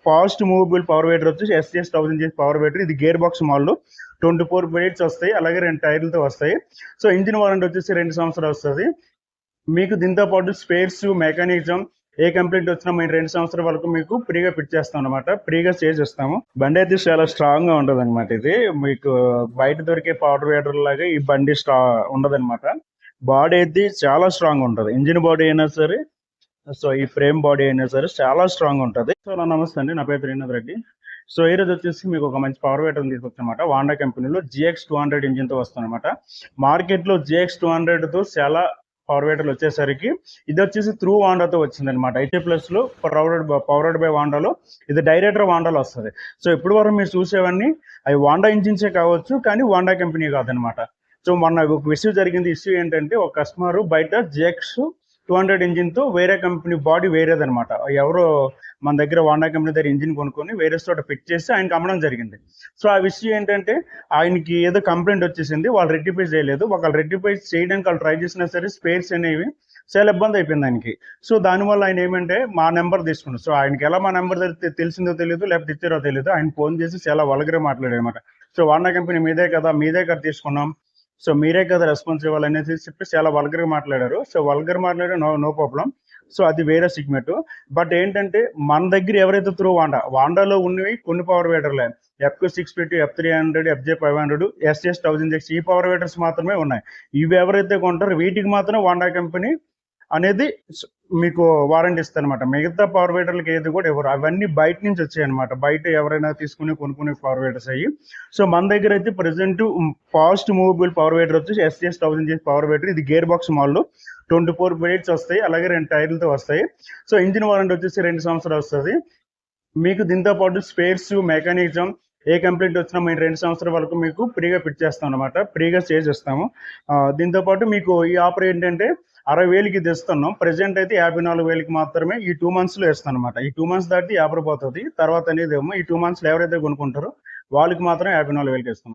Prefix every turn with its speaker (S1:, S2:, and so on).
S1: Fast movable power waiter వచ్చేసి SCS 1000 power waiter. ఇది gear box model, 24 blades వస్తాయి, అలాగే 2 టైర్లతో వస్తాయి. సో ఇంజిన్ వారంటీ వచ్చేసి 2 సంవత్సరాలు వస్తుంది. మీకు దీంతో పాటు స్పేర్స్, మెకానిజం ఏ కంప్లైంట్ వచ్చినా మేము 2 సంవత్సరాల వరకు మీకు ఫ్రీగా ఫిట్ చేస్తాం అనమాట. ఫ్రీగా చేసిస్తాము. బండి అయితే చాలా స్ట్రాంగ్ గా ఉంటది అనమాట. ఇది మీకు బయట దొరికే పవర్ వేటర్ లాగా ఈ బండి ఉండదన్నమాట. బాడీ అయితే చాలా స్ట్రాంగ్ ఉంటుంది. ఇంజిన్ బాడీ అయినా సరే, సో ఈ ఫ్రేమ్ బాడీ అయినా సరే చాలా స్ట్రాంగ్ ఉంటుంది. సో నమస్తే అండి, నా పేరు త్రినాథ్ రెడ్డి. సో ఈ రోజు వచ్చేసి మీకు ఒక మంచి పవర్ వేటర్ తీసుకొచ్చనమాట. వాండా కంపెనీలో GX 200 ఇంజిన్ తో వస్తుందన్నమాట. మార్కెట్ లో GX 200 తో చాలా పవర్ వేటర్లు వచ్చేసరికి ఇది వచ్చేసి త్రూ వాండాతో వచ్చింది అనమాట. IT ప్లస్ లో పవర్డ్ బై వాండాలో ఇది డైరెక్టర్ వాండాలో వస్తుంది. సో ఇప్పుడు వరకు మీరు చూసేవన్నీ అవి వాండా ఇంజిన్సే కావచ్చు, కానీ వాండా కంపెనీ కాదనమాట. సో మొన్న ఒక ఇష్యూ జరిగింది. ఇష్యూ ఏంటంటే ఒక కస్టమర్ బయట GX 200 ఇంజిన్ తో వేరే కంపెనీ బాడీ వేరేదనమాట. ఎవరో మన దగ్గర వాండా కంపెనీ దగ్గర ఇంజిన్ కొనుక్కొని వేరే చోట ఫిట్ చేసి ఆయనకి అమ్మడం జరిగింది. సో ఆ విషయం ఏంటంటే ఆయనకి ఏదో కంప్లైంట్ వచ్చేసింది, వాళ్ళు రెక్టిఫై చేయలేదు. ఒకళ్ళు రెక్టిఫై చేయడానికి వాళ్ళు ట్రై చేసినా సరే స్పేర్స్ అనేవి చాలా ఇబ్బంది అయిపోయింది ఆయనకి. సో దానివల్ల ఆయన ఏమంటే మా నెంబర్ తీసుకున్నాడు. సో ఆయనకి ఎలా మా నెంబర్ తెలిసిందో తెలియదు, లేకపోతే ఇచ్చారో తెలియదు. ఆయన ఫోన్ చేసి చాలా వల్గర్గా మాట్లాడాడు అనమాట. సో వాండా కంపెనీ మీదే కదా తీసుకున్నాం, సో మీరే కదా రెస్పాన్స్ ఇవ్వాలనేసి చెప్పి చాలా వల్గర్గా మాట్లాడారు. సో వల్గర్ మాట్లాడారు, నో ప్రాబ్లం. సో అది వేరే సిగ్మెంట్. బట్ ఏంటంటే మన దగ్గర ఎవరైతే త్రూ వాండాలో ఉన్నవి కొన్ని power వేటర్లే, FQ 650, F300, FJ 500, SCS 1000 ఈ పవర్ వేటర్స్ మాత్రమే ఉన్నాయి. ఇవి ఎవరైతే కొంటారో వీటికి మాత్రం వాండా కంపెనీ అనేది మీకు వారంటీ ఇస్తుంది అనమాట. మిగతా పవర్ వేటర్లకి ఏది కూడా ఎవరు, అవన్నీ బయట నుంచి వచ్చాయి అనమాట. బయట ఎవరైనా కొనుక్కునే పవర్ వేటర్స్ అయ్యి. సో మన దగ్గర అయితే present fast movable power waiter వచ్చేసి SCS 1000 పవర్ వేటర్. ఇది గేర్ బాక్స్ మోడల్, 24 బ్లేడ్స్ వస్తాయి, అలాగే 2 టైర్లతో వస్తాయి. సో ఇంజిన్ వారంటీ వచ్చేసి 2 సంవత్సరాలు వస్తుంది. మీకు దీంతో పాటు స్పేర్స్, మెకానిజం ఏ కంప్లైంట్ వచ్చినా మేము 2 సంవత్సరాల వరకు మీకు ఫ్రీగా ఫిట్ చేస్తాం అనమాట. ఫ్రీగా చేసిస్తాము. దీంతో పాటు మీకు ఈ ఆఫర్ ఏంటంటే 60,000కి తెస్తున్నాం. ప్రెసెంట్ అయితే 54,000కి మాత్రమే ఈ 2 months లో ఇస్తాను అనమాట. ఈ 2 months దాటి 50 పోతుంది. తర్వాత అనేది ఏమో ఈ 2 months లో ఎవరైతే కొనుక్కుంటారో వాళ్ళకి మాత్రం 54,000కి ఇస్తాం.